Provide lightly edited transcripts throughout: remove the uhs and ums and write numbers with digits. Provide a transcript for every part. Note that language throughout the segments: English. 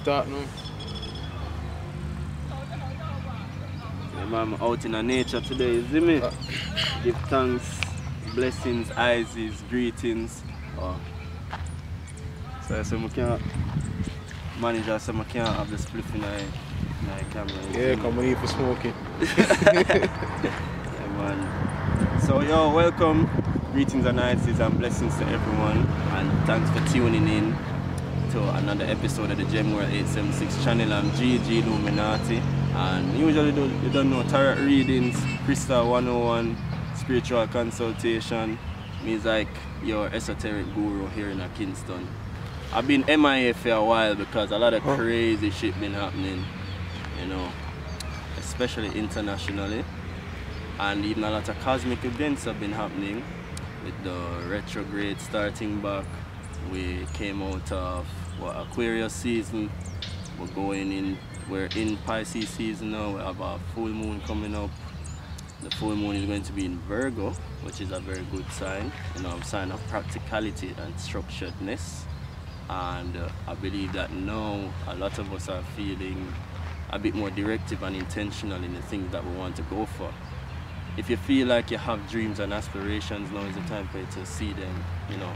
start now. Yeah, man, I'm out in the nature today, you see me? Give thanks, blessings, eyes, greetings. Oh. So I say I can't, manager said I can't have the spliff in the camera. Yeah, come on here for smoking. Yeah, man. So yo, welcome. Greetings and niceties and blessings to everyone, and thanks for tuning in to another episode of the Gem World 876 channel. I'm GG Illuminati, and usually you don't know tarot readings, Crystal 101, spiritual consultation. Means like your esoteric guru here in Kingston. I've been MIA for a while because a lot of crazy shit been happening, you know, especially internationally, and even a lot of cosmic events have been happening. With the retrograde starting back, we came out of Aquarius season. We're in Pisces season now. We have a full moon coming up. The full moon is going to be in Virgo, which is a very good sign. You know, a sign of practicality and structuredness. And I believe that now a lot of us are feeling a bit more directive and intentional in the things that we want to go for. If you feel like you have dreams and aspirations, now is the time for you to see them, you know,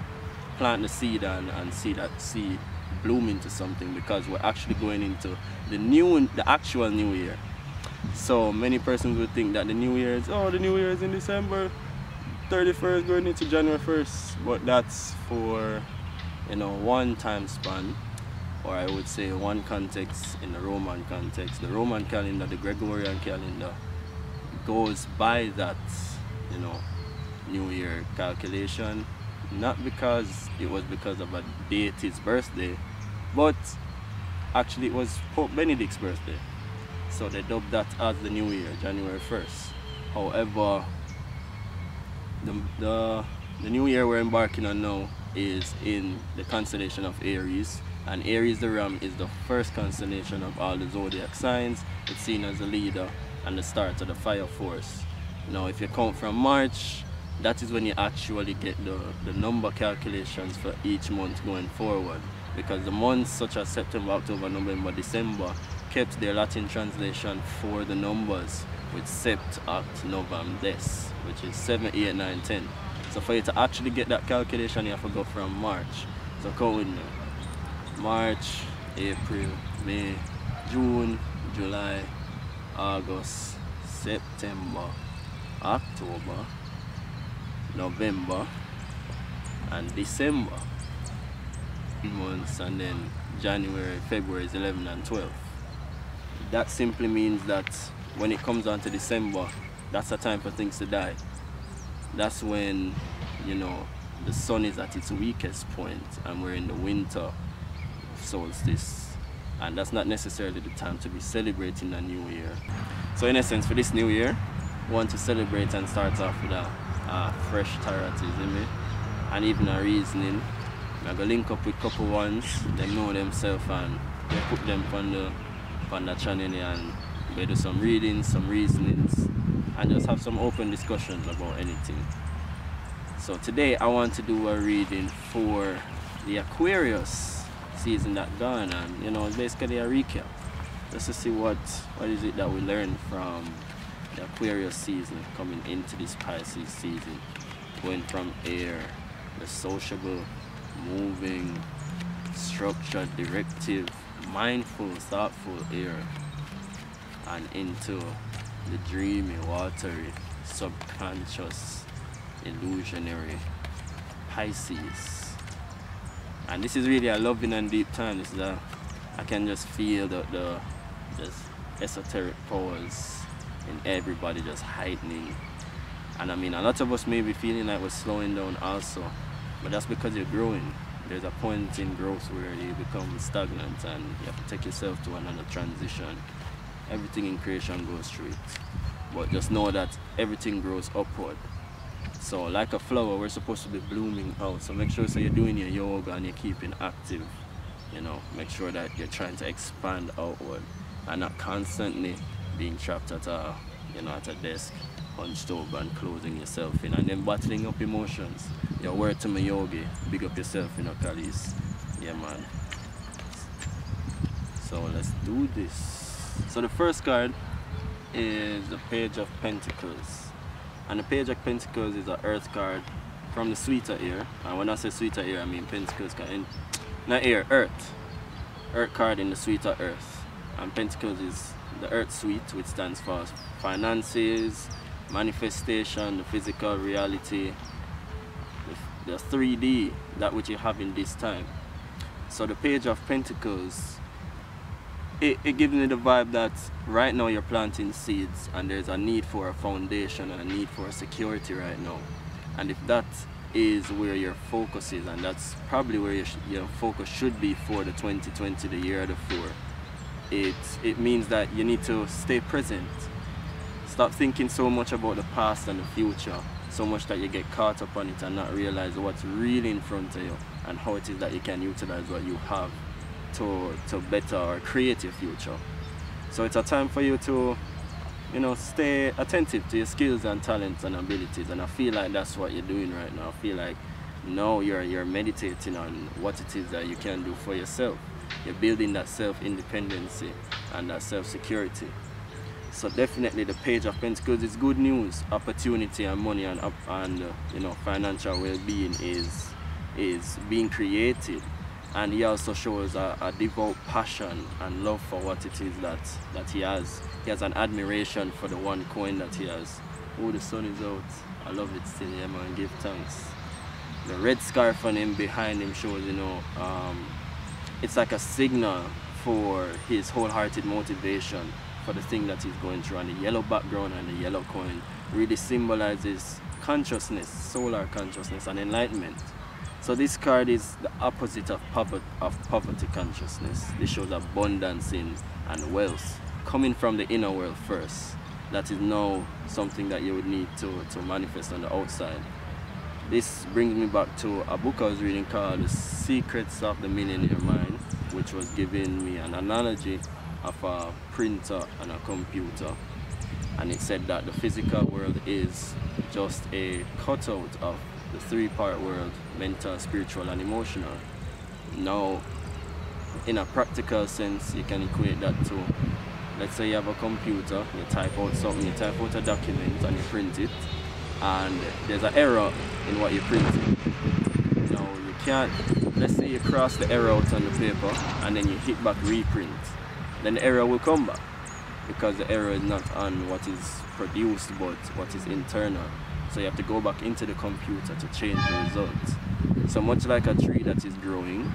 plant the seed and see that seed bloom into something, because we're actually going into the actual new year. So many persons would think that the new year is, the new year is in December 31st going into January 1st, but that's for, you know, one time span, or I would say one context in the Roman context. The Roman calendar, the Gregorian calendar, goes by that, you know, New Year calculation, not because it was because of a deity's birthday, but actually it was Pope Benedict's birthday, so they dubbed that as the New Year, January 1st. However, the New Year we're embarking on now is in the constellation of Aries, and Aries the Ram is the first constellation of all the zodiac signs. It's seen as a leader and the start of the fire force. Now if you count from March, that is when you actually get the number calculations for each month going forward, because the months such as September, October, November, December kept their Latin translation for the numbers with Sept, Oct, Novem, Des, which is 7, 8, 9, 10. So for you to actually get that calculation, you have to go from March. So count with me. March, April, May, June, July, August, September, October, November, and December months, and then January, February is 11 and 12. That simply means that when it comes on to December, that's a time for things to die. That's when, you know, the sun is at its weakest point and we're in the winter solstice. And that's not necessarily the time to be celebrating a new year. So in essence, for this new year, we want to celebrate and start off with a fresh tarot, isn't it? And even a reasoning. I'm going to link up with a couple ones, they know themselves, and they put them on the channel, and we do some readings, some reasonings, and just have some open discussions about anything. So today I want to do a reading for the Aquarius season that gone, and you know, it's basically a recap just to see what is it that we learned from the Aquarius season coming into this Pisces season, going from air, the sociable, moving, structured, directive, mindful, thoughtful air, and into the dreamy, watery, subconscious, illusionary Pisces. And this is really a loving and deep time. This is I can just feel the esoteric powers in everybody just heightening. And I mean, a lot of us may be feeling like we're slowing down also, but that's because you're growing. There's a point in growth where you become stagnant and you have to take yourself to another transition. Everything in creation goes through it, but just know that everything grows upward. So like a flower, we're supposed to be blooming out. So make sure you're doing your yoga and you're keeping active. You know, make sure that you're trying to expand outward and not constantly being trapped at a desk, hunched over and closing yourself in, and then battling up emotions. Your word to my yogi, big up yourself, you know, Kalis. Yeah, man. So let's do this. So the first card is the Page of Pentacles. And the Page of Pentacles is an earth card from the sweeter air. And when I say sweeter air, I mean Pentacles, not air, earth. Earth card in the sweeter earth. And Pentacles is the earth suite, which stands for finances, manifestation, the physical reality, the 3D, that which you have in this time. So the Page of Pentacles, it gives me the vibe that right now you're planting seeds and there's a need for a foundation and a need for security right now. And if that is where your focus is, and that's probably where your focus should be for the 2020, the year of the 4, it means that you need to stay present. Stop thinking so much about the past and the future, so much that you get caught up on it and not realize what's really in front of you and how it is that you can utilize what you have to better or create your future. So it's a time for you to, you know, stay attentive to your skills and talents and abilities, and I feel like that's what you're doing right now. I feel like now you're meditating on what it is that you can do for yourself. You're building that self-independency and that self-security. So definitely the Page of Pentacles is good news. Opportunity and money and you know, financial well-being is being created. And he also shows a devout passion and love for what it is that he has. He has an admiration for the one coin that he has. Oh, the sun is out. I love it still, yeah man, give thanks. The red scarf on him, behind him, shows, you know, it's like a signal for his wholehearted motivation for the thing that he's going through. And the yellow background and the yellow coin really symbolizes consciousness, solar consciousness and enlightenment. So this card is the opposite of poverty consciousness. This shows abundance and wealth coming from the inner world first. That is now something that you would need to manifest on the outside. This brings me back to a book I was reading called The Secrets of the Millionaire Mind, which was giving me an analogy of a printer and a computer. And it said that the physical world is just a cutout of the 3-part world: mental, spiritual and emotional. Now, in a practical sense, you can equate that to, let's say you have a computer, you type out something, you type out a document and you print it, and there's an error in what you printed. Now you can't, let's say you cross the error out on the paper and then you hit back reprint, then the error will come back because the error is not on what is produced but what is internal. So you have to go back into the computer to change the results. So much like a tree that is growing,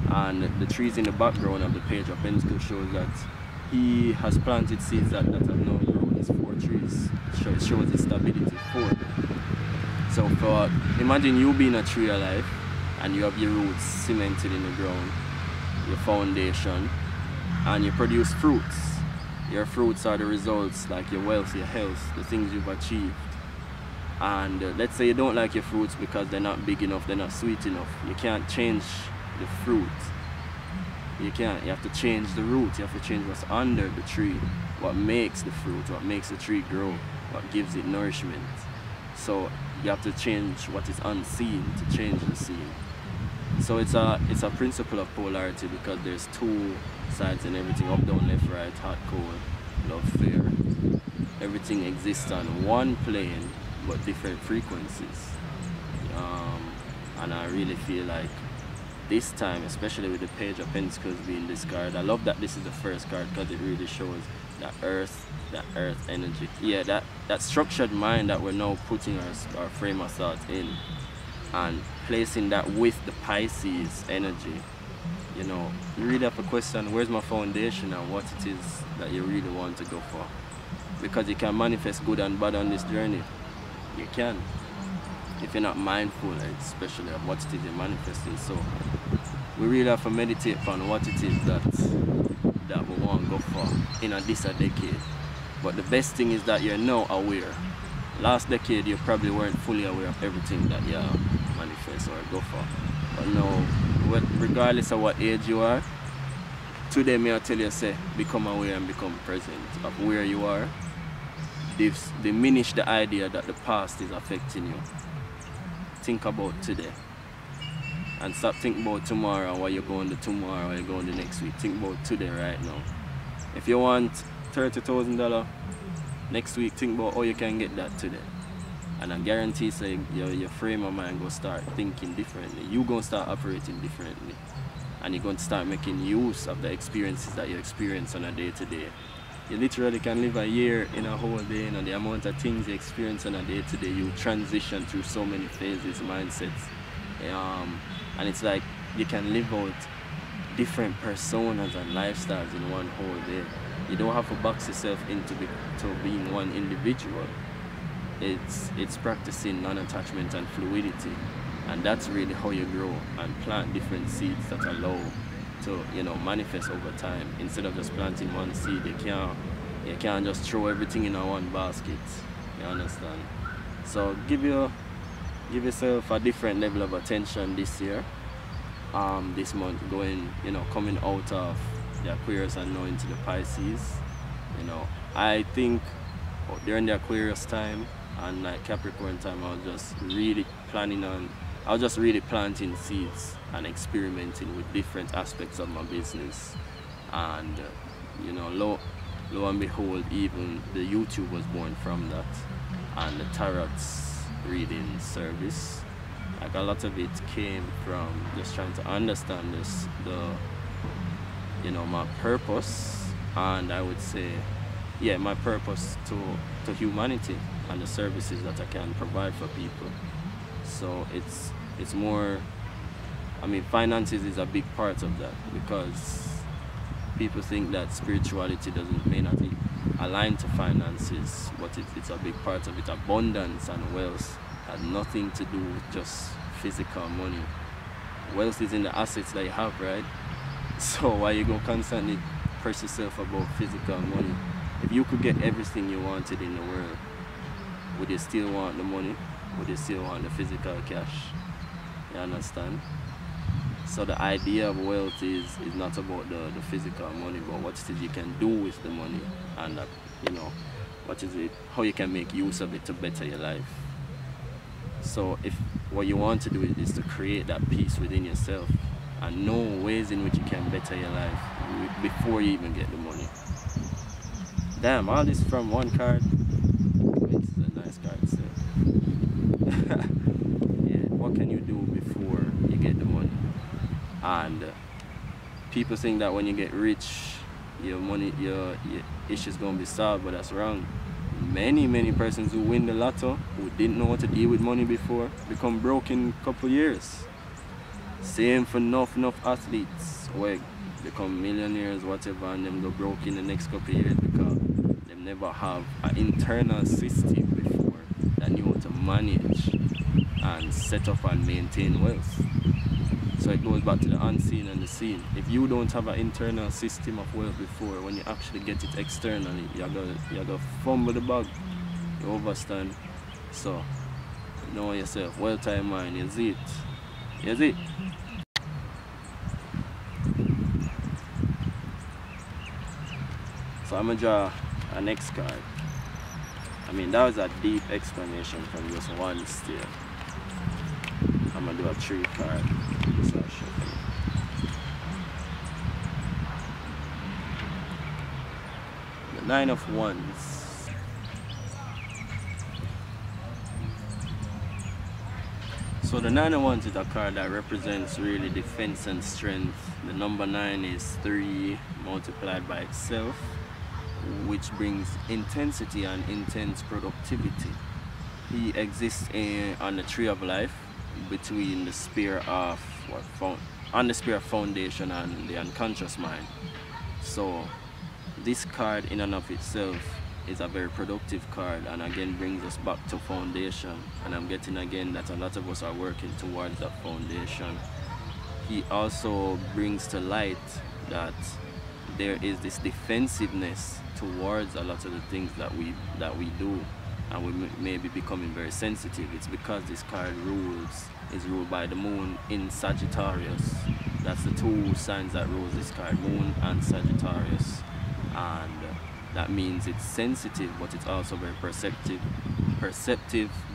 and the trees in the background of the Page of Pentacles shows that he has planted seeds that have now grown. His 4 trees. It shows his stability 4. So imagine you being a tree alive and you have your roots cemented in the ground, your foundation, and you produce fruits. Your fruits are the results, like your wealth, your health, the things you've achieved. And let's say you don't like your fruits because they're not big enough, they're not sweet enough. You can't change the fruit. You can't. You have to change the root. You have to change what's under the tree, what makes the fruit, what makes the tree grow, what gives it nourishment. So you have to change what is unseen to change the seen. So it's a principle of polarity, because there's 2 sides in everything: up, down, left, right, hot, cold, love, fear. Everything exists on one plane but different frequencies. And I really feel like this time, especially with the Page of Pentacles being this card, I love that this is the first card because it really shows that earth energy. Yeah, that structured mind that we're now putting our frame of thought in, and placing that with the Pisces energy. You know, you really have to question, where's my foundation and what it is that you really want to go for. Because you can manifest good and bad on this journey. You can, if you're not mindful, especially of what it is you're manifesting. So we really have to meditate upon what it is that we want to go for in this decade. But the best thing is that you're now aware. Last decade you probably weren't fully aware of everything that you manifest or go for. But now, regardless of what age you are, today may I tell you, say, become aware and become present of where you are. Diminish the idea that the past is affecting you. Think about today. And stop thinking about tomorrow, what you're going to tomorrow, what you're going to next week. Think about today right now. If you want $30,000 next week, think about how you can get that today. And I guarantee say your frame of mind will start thinking differently. You're going to start operating differently. And you're going to start making use of the experiences that you experience on a day-to-day. You literally can live a year in a whole day, and the amount of things you experience on a day-to-day, you transition through so many phases, mindsets. And it's like you can live out different personas and lifestyles in one whole day. You don't have to box yourself into being one individual. It's practicing non-attachment and fluidity, and that's really how you grow and plant different seeds that allow to, you know, manifest over time. Instead of just planting one seed, you can't just throw everything in a one basket. You understand? So give yourself a different level of attention this year. This month, coming out of the Aquarius and now into the Pisces. You know, I think during the Aquarius time and like Capricorn time, I was just really planting seeds and experimenting with different aspects of my business. And you know, lo and behold, even the YouTube was born from that, and the tarot reading service. Like a lot of it came from just trying to understand my purpose, and I would say, yeah, my purpose to humanity and the services that I can provide for people. So it's more, I mean, finances is a big part of that, because people think that spirituality may not align to finances, but it's a big part of it. Abundance and wealth has nothing to do with just physical money. Wealth is in the assets that you have, right? So why you gonna constantly press yourself about physical money? If you could get everything you wanted in the world, would you still want the money? Would you still want the physical cash? You understand? So the idea of wealth is not about the physical money, but what it is you can do with the money, and how you can make use of it to better your life. So if what you want to do is to create that peace within yourself and know ways in which you can better your life before you even get the money. Damn, all this from one card. It's a nice card, so. Yeah, what can you do before you get the money? And people think that when you get rich, your issue's gonna be solved, but that's wrong. Many persons who win the lotto, who didn't know how to deal with money before, become broke in a couple years. Same for enough athletes who become millionaires, whatever, and them go broke in the next couple years because they never have an internal system before that knew how to manage and set up and maintain wealth. So it goes back to the unseen and the seen. If you don't have an internal system of wealth before, when you actually get it externally, you're gonna fumble the bag. You overstand. So know yourself, wealth time mind, is it? Is it? So I'm gonna draw a next card. I mean, that was a deep explanation from just one still. I'm gonna do a 3 card. So I'll show you. The 9 of Wands. So the 9 of Wands is a card that represents really defense and strength. The number 9 is 3 multiplied by itself, which brings intensity and intense productivity. He exists on the tree of life between the sphere of foundation and the unconscious mind. So this card in and of itself is a very productive card, and again brings us back to foundation, and I'm getting again that a lot of us are working towards that foundation. He also brings to light that there is this defensiveness towards a lot of the things that we do, and we may be becoming very sensitive. It's because this card is ruled by the moon in Sagittarius. That's the 2 signs that rules this card, moon and Sagittarius. And that means it's sensitive, but it's also very perceptive,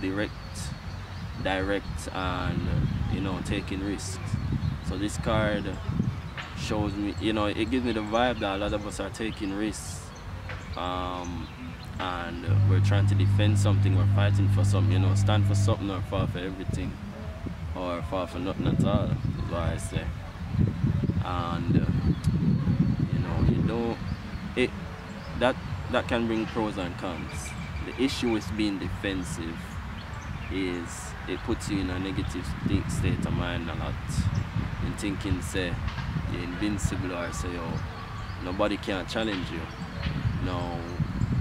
direct, direct and, you know, taking risks. So this card shows me, you know, it gives me the vibe that a lot of us are taking risks, and we're trying to defend something, we're fighting for something, you know, stand for something or fall for everything, or fall for nothing at all, is what I say. And you know, that can bring pros and cons. The issue with being defensive is it puts you in a negative state of mind a lot, in thinking say you're invincible, or say, oh, nobody can challenge you. No,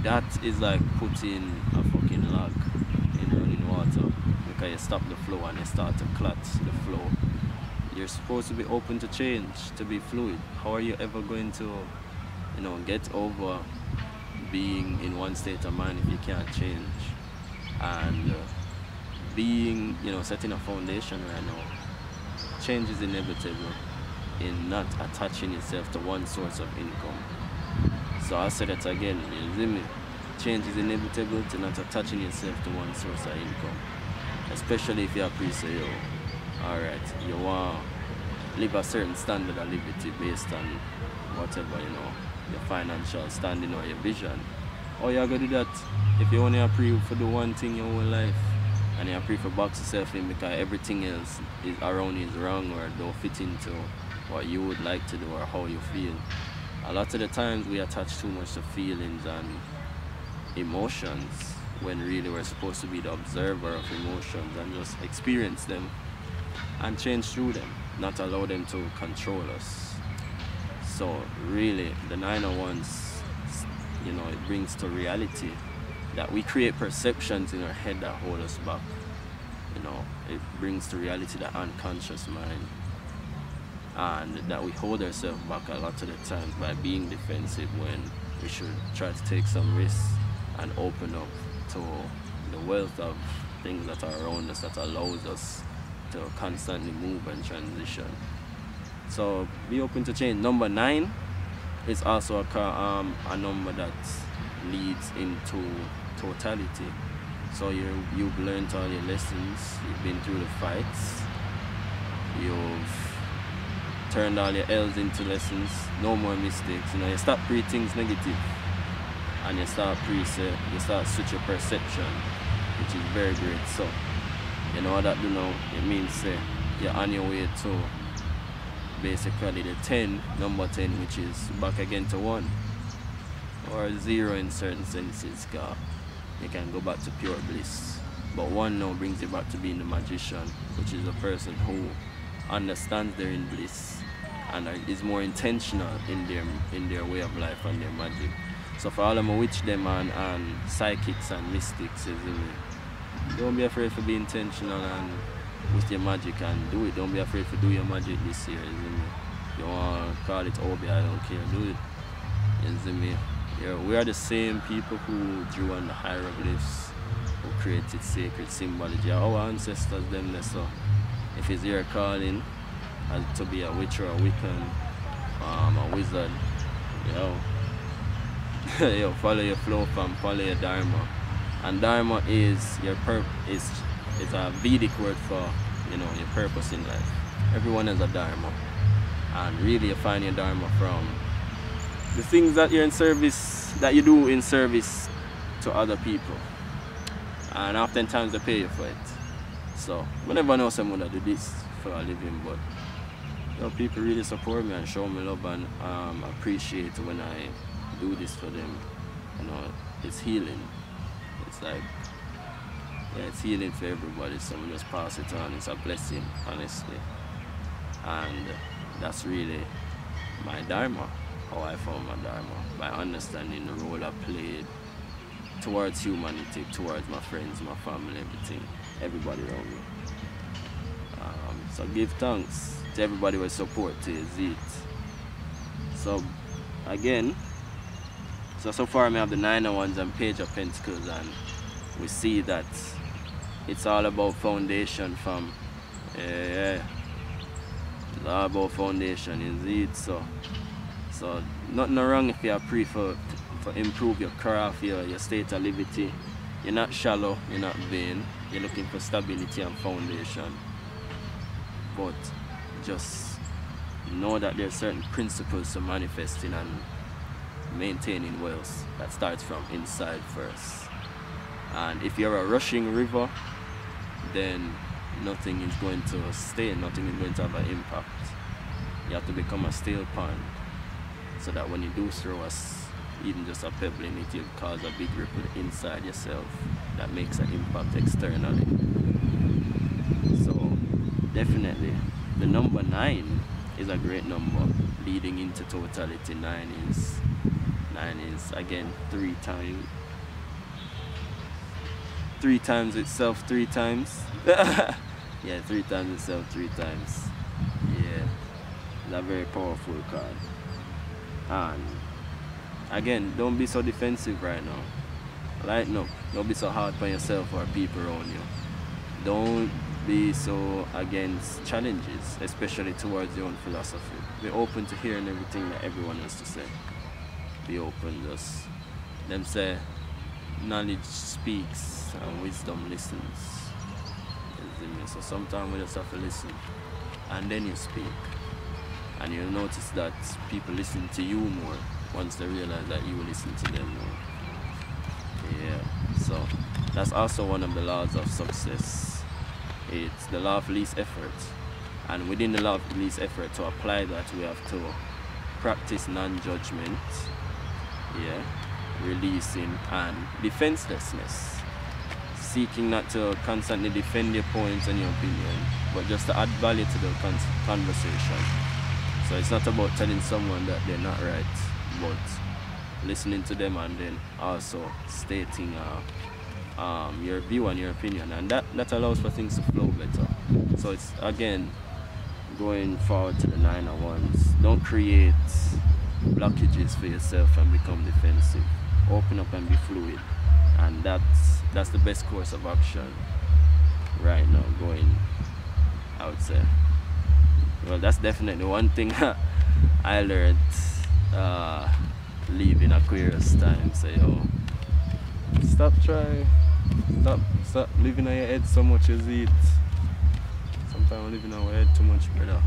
that is like putting a fucking log in running water, because you stop the flow and you start to clot the flow. You're supposed to be open to change, to be fluid. How are you ever going to, you know, get over being in one state of mind if you can't change? And being, you know, setting a foundation right now, change is inevitable in not attaching yourself to one source of income. So I say that again, you see me? Change is inevitable to not attaching yourself to one source of income. Especially if you're pre-say, yo, alright, you want to live a certain standard of liberty based on whatever, you know, your financial standing or your vision. Or you're going to do that if you only approve for the one thing your whole life, and you approve for box yourself in because everything else is around you is wrong or don't fit into what you would like to do or how you feel. A lot of the times we attach too much to feelings and emotions, when really we're supposed to be the observer of emotions and just experience them and change through them, not allow them to control us. So really, the Nine of Wands, you know, it brings to reality that we create perceptions in our head that hold us back. You know, it brings to reality the unconscious mind, and that we hold ourselves back a lot of the times by being defensive, when we should try to take some risks and open up to the wealth of things that are around us that allows us to constantly move and transition. So be open to change. Number 9 is also a number that leads into totality. So you've learned all your lessons, you've been through the fights, you've turned all your L's into lessons, no more mistakes. You know, you stop pre things negative and you start switch your perception, which is very great. So you know what that do now? It means you're on your way to basically the 10, number 10, which is back again to 1 or 0 in certain senses, because you can go back to pure bliss. But 1 now brings you back to being the magician, which is a person who understands they're in bliss and is more intentional in their way of life and their magic. So for all of my witch them and psychics and mystics, don't be afraid to be intentional and with your magic and do it. Don't be afraid to do your magic this year. You want to call it Obi, I don't care, do it. You see me? Yeah, we are the same people who drew on the hieroglyphs, who created sacred symbology. Our ancestors them, so if it's your calling as to be a witch or a Wiccan, a wizard, yo, follow your flow from, follow your dharma. And dharma is your is a Vedic word for, you know, your purpose in life. Everyone has a dharma, and really you find your dharma from the things that you're in service, that you do in service to other people, and oftentimes they pay you for it. So I never know someone that do this for a living, but you know, people really support me and show me love and appreciate when I do this for them. You know, it's healing. It's like, yeah, it's healing for everybody. So we just pass it on. It's a blessing, honestly, and that's really my dharma. How I found my dharma, by understanding the role I played towards humanity, towards my friends, my family, everybody around me. So give thanks to everybody who support is it. So again, so far I have the 9 of Wands and Page of Pentacles, and we see that it's all about foundation from it's all about foundation, is it? So nothing wrong if you pray for improve your craft, your state of liberty, You're not shallow, you're not vain, you're looking for stability and foundation. But just know that there are certain principles to manifesting and maintaining wealth that starts from inside first. And if you're a rushing river, then nothing is going to stay, nothing is going to have an impact. You have to become a still pond, so that when you do throw even just a pebble in it, you'll cause a big ripple inside yourself that makes an impact externally. So definitely the number 9 is a great number leading into totality. 9 is again 3 times itself 3 times. Yeah, 3 times itself 3 times. Yeah, it's a very powerful card. And again, don't be so defensive right now. Lighten up. Don't be so hard on yourself or people around you. Don't be so against challenges, especially towards your own philosophy. Be open to hearing everything that everyone has to say. Be open. Just them say knowledge speaks and wisdom listens. So sometimes we just have to listen and then you speak, and you'll notice that people listen to you more once they realize that you will listen to them more. Yeah, so that's also one of the laws of success. It's the law of least effort, and within the law of least effort, to apply that, we have to practice non-judgment, yeah, releasing, and defenselessness. Seeking not to constantly defend your points and your opinion, but just to add value to the conversation. So it's not about telling someone that they're not right, but listening to them and then also stating your view and your opinion, and that allows for things to flow better. So it's again going forward to the 9 of Wands. Don't create blockages for yourself and become defensive. Open up and be fluid, and that's the best course of action right now going, I would say. Well, that's definitely one thing I learned leaving Aquarius time. So yo, stop living on your head so much as it. Sometimes living on your head too much, brother.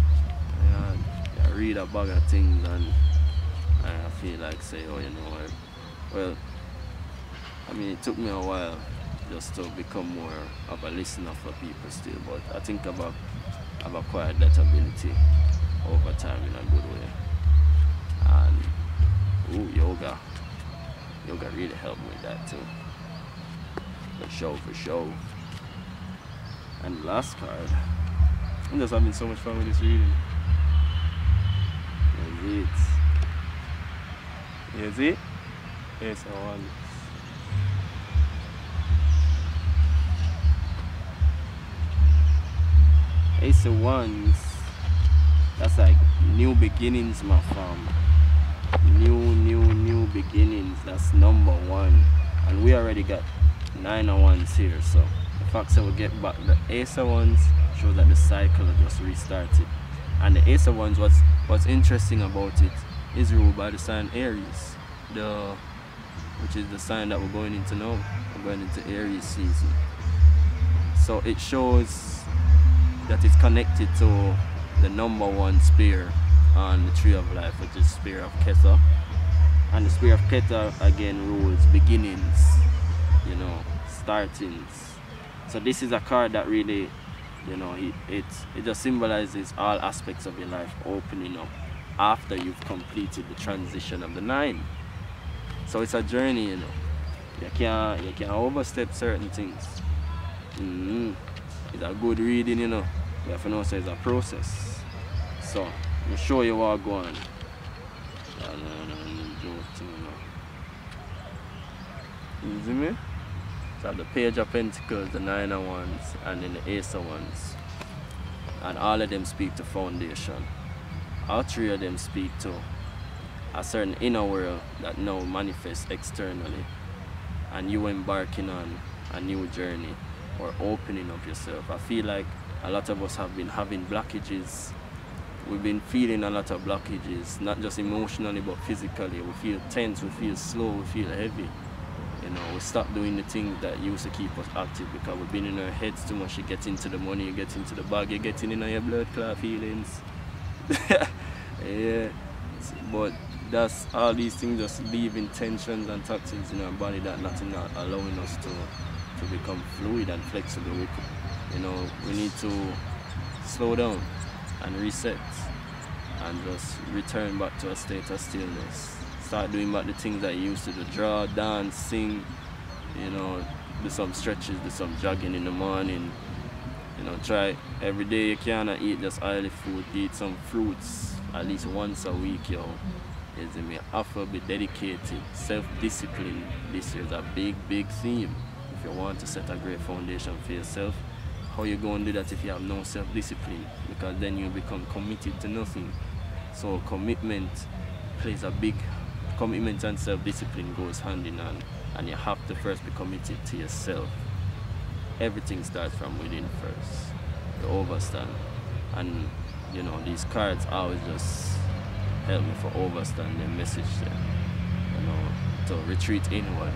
I read a bag of things and I feel like say, oh, you know what? Well, I mean, it took me a while just to become more of a listener for people still, but I think I've acquired that ability over time in a good way. And yoga really helped me with that too. For sure. And the last card, I'm just having so much fun with this reading. Here's it. Yes, I want. Ace of Wands, that's like new beginnings, my fam. New beginnings. That's number 1, and we already got 9 of Wands here. So the fact that we get back the Ace of Wands shows that the cycle has just restarted. And the Ace of Wands, what's interesting about it, is ruled by the sign Aries, which is the sign that we're going into now. We're going into Aries season. So it shows that it's connected to the number 1 spear on the Tree of Life, which is Spear of Keter. And the Spear of Keter again rules beginnings, you know, startings. So this is a card that really, you know, it just symbolizes all aspects of your life opening up after you've completed the transition of the 9. So it's a journey, you know. You can't overstep certain things. It's a good reading, you know. You have to know, so it's a process. So I'm show you what going on. You see me? So the Page of Pentacles, the 9 of Wands, and then the Ace of Wands. And all of them speak to foundation. All 3 of them speak to a certain inner world that now manifests externally. And you embarking on a new journey or opening up yourself. I feel like a lot of us have been having blockages. We've been feeling a lot of blockages, not just emotionally but physically. We feel tense, we feel slow, we feel heavy. You know, we stop doing the things that used to keep us active because we've been in our heads too much. You get into the money, you get into the bag, you get in your blood clot feelings. Yeah, but that's all these things just leaving tensions and toxins in our body that nothing not allowing us to become fluid and flexible. You know, we need to slow down and reset and just return back to a state of stillness. Start doing back the things that you used to do. Draw, dance, sing, you know, do some stretches, do some jogging in the morning. You know, try every day you can eat just oily food, eat some fruits at least once a week, yo. You have to be dedicated. Self-discipline this year is a big theme. If you want to set a great foundation for yourself, how you going to do that if you have no self-discipline? Because then you become committed to nothing. So commitment and self-discipline goes hand in hand, and you have to first be committed to yourself. Everything starts from within first. You overstand. And you know, these cards always just help me for overstand their message there. You know, to retreat inward.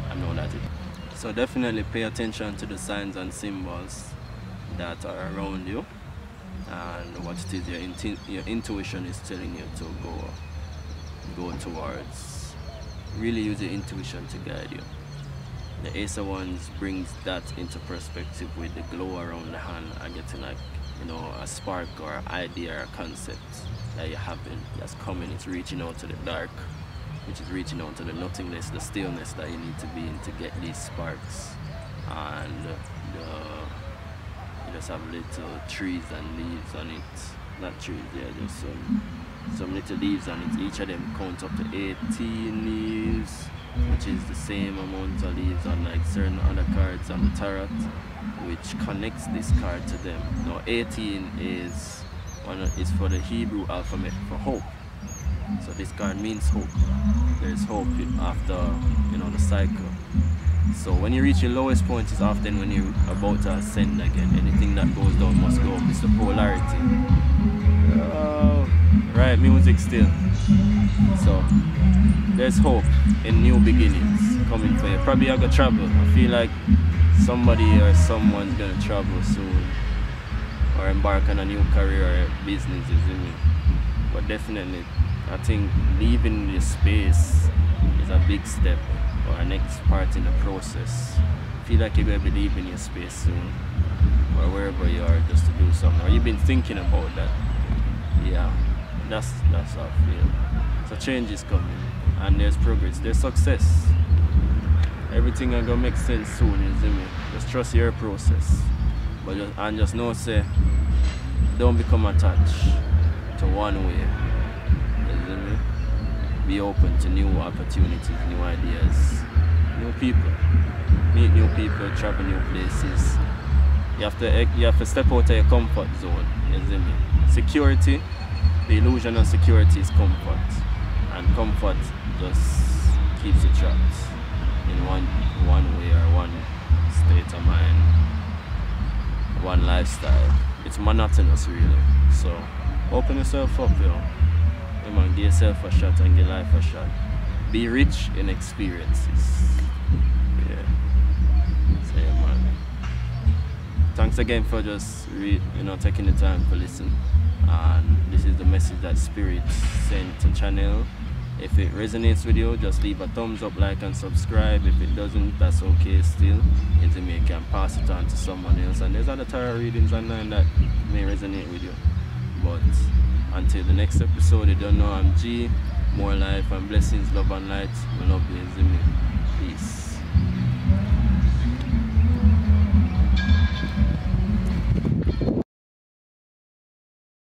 I know that it. So definitely pay attention to the signs and symbols that are around you and what it is your intuition is telling you to go towards. Really use your intuition to guide you. The Ace of Wands brings that into perspective with the glow around the hand and getting like, you know, a spark or idea or concept that you're having that's coming. It's reaching out to the dark, which is reaching out to the nothingness, the stillness that you need to be in to get these sparks. And you just have little trees and leaves on it. Not trees, yeah, just some little leaves on it. Each of them counts up to 18 leaves, which is the same amount of leaves on like certain other cards on the tarot, which connects this card to them. Now 18 is for the Hebrew alphabet for hope. So this card means hope. There's hope after, you know, the cycle. So when you reach your lowest point is often when you're about to ascend again. Anything that goes down must go up. It's the polarity. Right, music still. So there's hope in new beginnings coming for you. Probably you're gonna travel. I feel like somebody or someone's gonna travel soon or embark on a new career or business, isn't it? But definitely I think leaving this space is a big step or a next part in the process. I feel like you're going to be leaving your space soon or wherever you are just to do something, or you've been thinking about that. Yeah, that's how I feel. So change is coming and there's progress, there's success. Everything is going to make sense soon, isn't it? Just trust your process. But just know, say, don't become attached to one way. Be open to new opportunities, new ideas, new people. Meet new people, travel new places. You have to step out of your comfort zone. You see me? Security, the illusion of security is comfort. And comfort just keeps you trapped in one way or one state of mind, one lifestyle. It's monotonous really. So open yourself up, yo. Come on, give yourself a shot and give life a shot. Be rich in experiences. Yeah. So yeah, man. Thanks again for just taking the time to listen. And this is the message that Spirit sent to channel. If it resonates with you, just leave a thumbs up, like and subscribe. If it doesn't, that's okay still. It can pass it on to someone else. And there's other tarot readings online that may resonate with you. But until the next episode, you don't know, I'm G. More life and blessings, love and light. We love you, Zimmy. Peace.